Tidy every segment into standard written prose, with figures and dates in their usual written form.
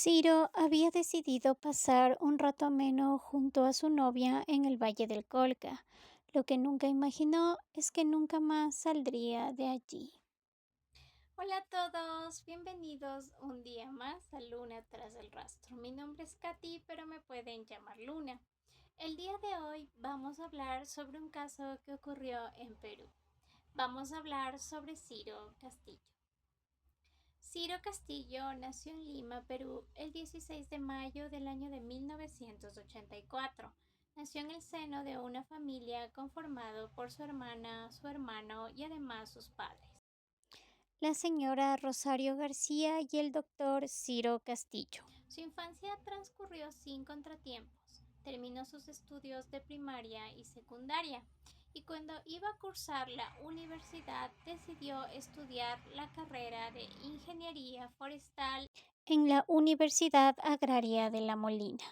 Ciro había decidido pasar un rato ameno junto a su novia en el Valle del Colca. Lo que nunca imaginó es que nunca más saldría de allí. Hola a todos, bienvenidos un día más a Luna tras el rastro. Mi nombre es Katy, pero me pueden llamar Luna. El día de hoy vamos a hablar sobre un caso que ocurrió en Perú. Vamos a hablar sobre Ciro Castillo. Ciro Castillo nació en Lima, Perú, el 16 de mayo del año de 1984. Nació en el seno de una familia conformado por su hermana, su hermano y además sus padres. La señora Rosario García y el doctor Ciro Castillo. Su infancia transcurrió sin contratiempos. Terminó sus estudios de primaria y secundaria y cuando iba a cursar la universidad decidió estudiar la carrera de Ingeniería Forestal en la Universidad Agraria de La Molina.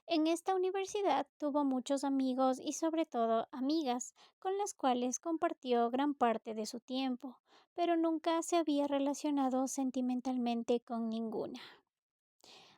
En esta universidad tuvo muchos amigos y sobre todo amigas, con las cuales compartió gran parte de su tiempo, pero nunca se había relacionado sentimentalmente con ninguna.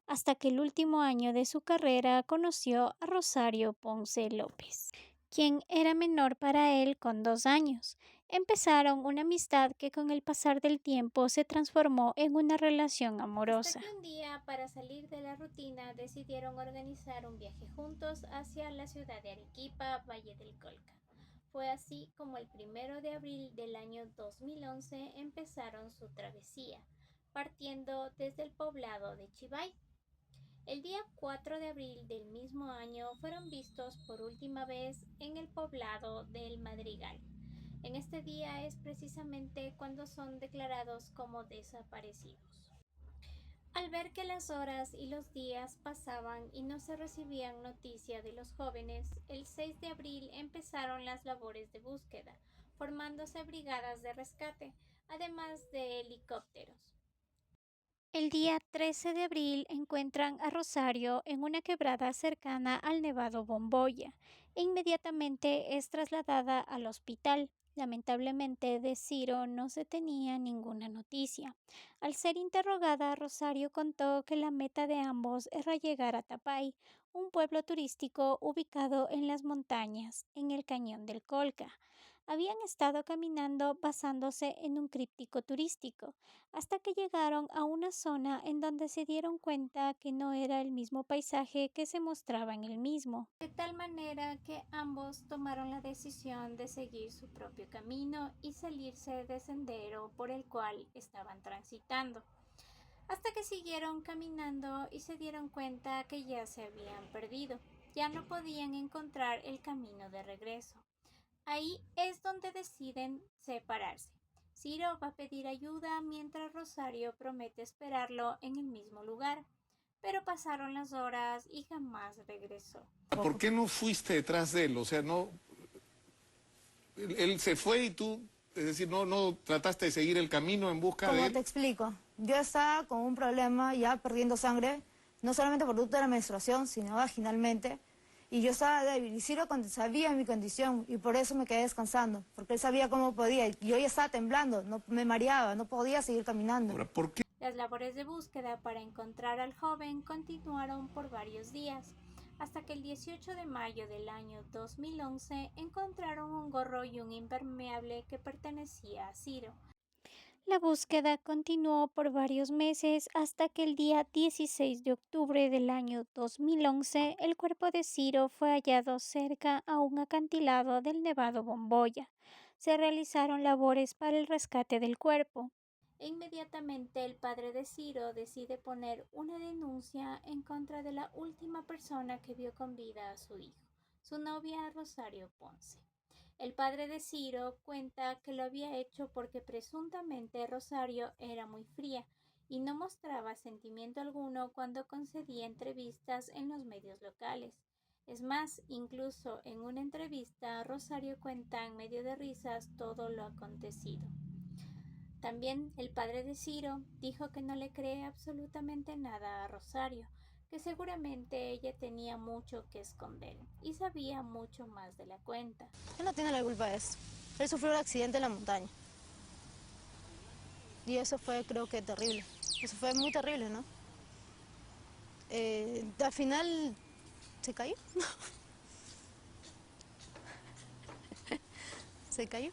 Hasta que el último año de su carrera conoció a Rosario Ponce López, quien era menor para él con 2 años. Empezaron una amistad que con el pasar del tiempo se transformó en una relación amorosa. Hasta que un día, para salir de la rutina, decidieron organizar un viaje juntos hacia la ciudad de Arequipa, Valle del Colca. Fue así como el 1 de abril del año 2011 empezaron su travesía, partiendo desde el poblado de Chivay. El día 4 de abril del mismo año fueron vistos por última vez en el poblado del Madrigal. En este día es precisamente cuando son declarados como desaparecidos. Al ver que las horas y los días pasaban y no se recibían noticia de los jóvenes, el 6 de abril empezaron las labores de búsqueda, formándose brigadas de rescate, además de helicópteros. El día 13 de abril encuentran a Rosario en una quebrada cercana al Nevado Bomboya e inmediatamente es trasladada al hospital. Lamentablemente de Ciro no se tenía ninguna noticia. Al ser interrogada, Rosario contó que la meta de ambos era llegar a Tapay, un pueblo turístico ubicado en las montañas, en el cañón del Colca. Habían estado caminando basándose en un críptico turístico hasta que llegaron a una zona en donde se dieron cuenta que no era el mismo paisaje que se mostraba en el mismo. De tal manera que ambos tomaron la decisión de seguir su propio camino y salirse del sendero por el cual estaban transitando. Hasta que siguieron caminando y se dieron cuenta que ya se habían perdido. Ya no podían encontrar el camino de regreso. Ahí es donde deciden separarse. Ciro va a pedir ayuda mientras Rosario promete esperarlo en el mismo lugar, pero pasaron las horas y jamás regresó. ¿Por qué no fuiste detrás de él? O sea, no, él se fue y tú, es decir, no trataste de seguir el camino en busca de Como él. te explico, yo estaba con un problema ya perdiendo sangre, no solamente producto de la menstruación, sino vaginalmente, y yo estaba débil, y Ciro sabía mi condición, y por eso me quedé descansando, porque él sabía cómo podía, y yo ya estaba temblando, no, me mareaba, no podía seguir caminando. Ahora, ¿por qué? Las labores de búsqueda para encontrar al joven continuaron por varios días, hasta que el 18 de mayo del año 2011 encontraron un gorro y un impermeable que pertenecía a Ciro. La búsqueda continuó por varios meses hasta que el día 16 de octubre del año 2011 el cuerpo de Ciro fue hallado cerca a un acantilado del Nevado Bomboya. Se realizaron labores para el rescate del cuerpo. E inmediatamente el padre de Ciro decide poner una denuncia en contra de la última persona que vio con vida a su hijo, su novia Rosario Ponce. El padre de Ciro cuenta que lo había hecho porque presuntamente Rosario era muy fría y no mostraba sentimiento alguno cuando concedía entrevistas en los medios locales. Es más, incluso en una entrevista, Rosario cuenta en medio de risas todo lo acontecido. También el padre de Ciro dijo que no le cree absolutamente nada a Rosario, que seguramente ella tenía mucho que esconder y sabía mucho más de la cuenta. Él no tiene la culpa de eso. Él sufrió un accidente en la montaña. Y eso fue, creo que, terrible. Eso fue muy terrible, ¿no? Al final se cayó. Se cayó.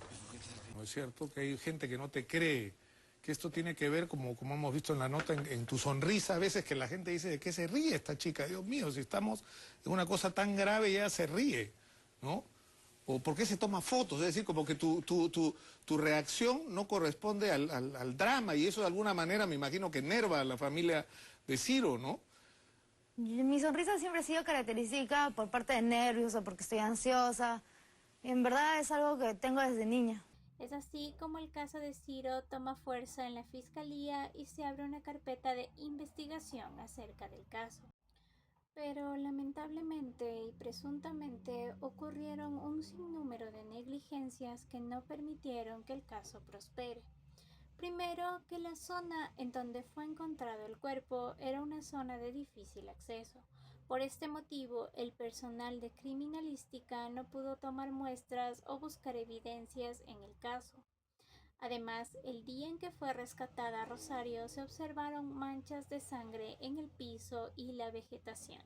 ¿No es cierto? Que hay gente que no te cree, que esto tiene que ver, como hemos visto en la nota, en tu sonrisa, a veces que la gente dice, ¿de qué se ríe esta chica? Dios mío, si estamos en una cosa tan grave, ella se ríe, ¿no? ¿O por qué se toma fotos? Es decir, como que tu reacción no corresponde al drama, y eso de alguna manera me imagino que enerva a la familia de Ciro, ¿no? Mi sonrisa siempre ha sido característica por parte de nervios o porque estoy ansiosa. En verdad es algo que tengo desde niña. Es así como el caso de Ciro toma fuerza en la fiscalía y se abre una carpeta de investigación acerca del caso. Pero lamentablemente y presuntamente ocurrieron un sinnúmero de negligencias que no permitieron que el caso prospere. Primero, que la zona en donde fue encontrado el cuerpo era una zona de difícil acceso. Por este motivo, el personal de criminalística no pudo tomar muestras o buscar evidencias en el caso. Además, el día en que fue rescatada Rosario se observaron manchas de sangre en el piso y la vegetación.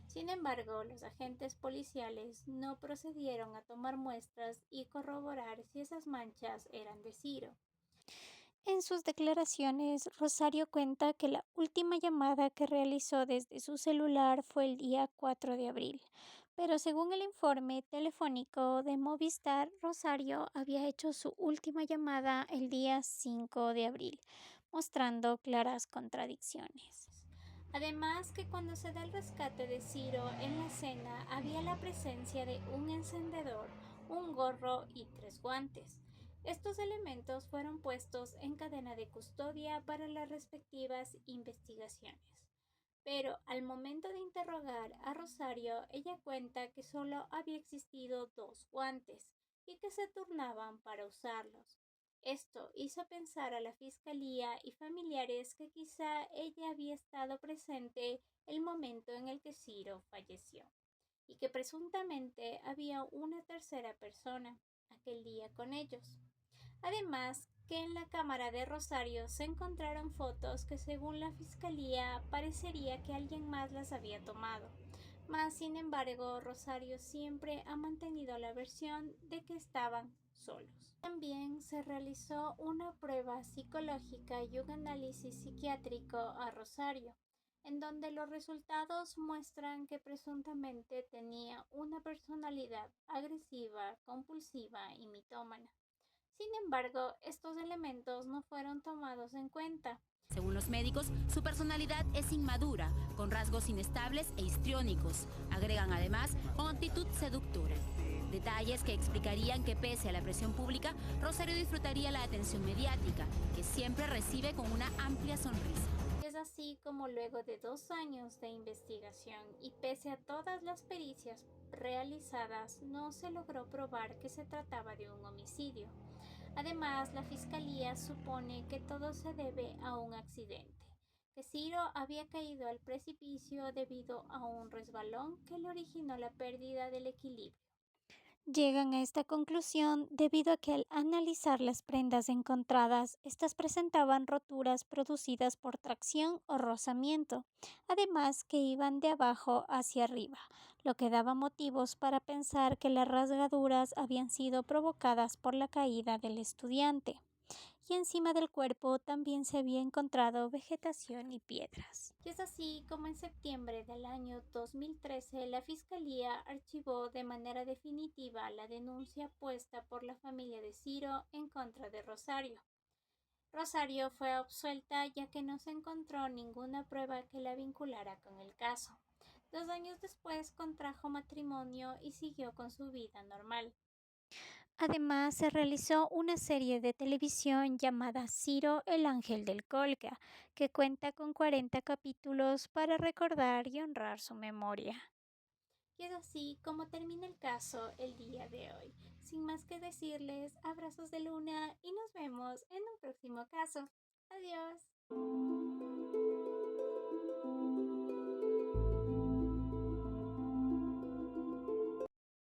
Sin embargo, los agentes policiales no procedieron a tomar muestras y corroborar si esas manchas eran de Ciro. En sus declaraciones, Rosario cuenta que la última llamada que realizó desde su celular fue el día 4 de abril, pero según el informe telefónico de Movistar, Rosario había hecho su última llamada el día 5 de abril, mostrando claras contradicciones. Además que cuando se da el rescate de Ciro en la escena había la presencia de un encendedor, un gorro y 3 guantes. Estos elementos fueron puestos en cadena de custodia para las respectivas investigaciones. Pero al momento de interrogar a Rosario, ella cuenta que solo había existido 2 guantes y que se turnaban para usarlos. Esto hizo pensar a la fiscalía y familiares que quizá ella había estado presente el momento en el que Ciro falleció y que presuntamente había una tercera persona aquel día con ellos. Además, que en la cámara de Rosario se encontraron fotos que según la fiscalía parecería que alguien más las había tomado. Mas, sin embargo, Rosario siempre ha mantenido la versión de que estaban solos. También se realizó una prueba psicológica y un análisis psiquiátrico a Rosario, en donde los resultados muestran que presuntamente tenía una personalidad agresiva, compulsiva y mitómana. Sin embargo, estos elementos no fueron tomados en cuenta. Según los médicos, su personalidad es inmadura, con rasgos inestables e histriónicos. Agregan además con actitud seductora. Detalles que explicarían que pese a la presión pública, Rosario disfrutaría la atención mediática, que siempre recibe con una amplia sonrisa. Es así como luego de 2 años de investigación y pese a todas las pericias realizadas, no se logró probar que se trataba de un homicidio. Además, la fiscalía supone que todo se debe a un accidente, que Ciro había caído al precipicio debido a un resbalón que le originó la pérdida del equilibrio. Llegan a esta conclusión debido a que al analizar las prendas encontradas, estas presentaban roturas producidas por tracción o rozamiento, además que iban de abajo hacia arriba, lo que daba motivos para pensar que las rasgaduras habían sido provocadas por la caída del estudiante. Y encima del cuerpo también se había encontrado vegetación y piedras. Y es así como en septiembre del año 2013 la Fiscalía archivó de manera definitiva la denuncia puesta por la familia de Ciro en contra de Rosario. Rosario fue absuelta ya que no se encontró ninguna prueba que la vinculara con el caso. 2 años después contrajo matrimonio y siguió con su vida normal. Además, se realizó una serie de televisión llamada Ciro, el ángel del Colca, que cuenta con 40 capítulos para recordar y honrar su memoria. Y es así como termina el caso el día de hoy. Sin más que decirles, abrazos de luna y nos vemos en un próximo caso. Adiós.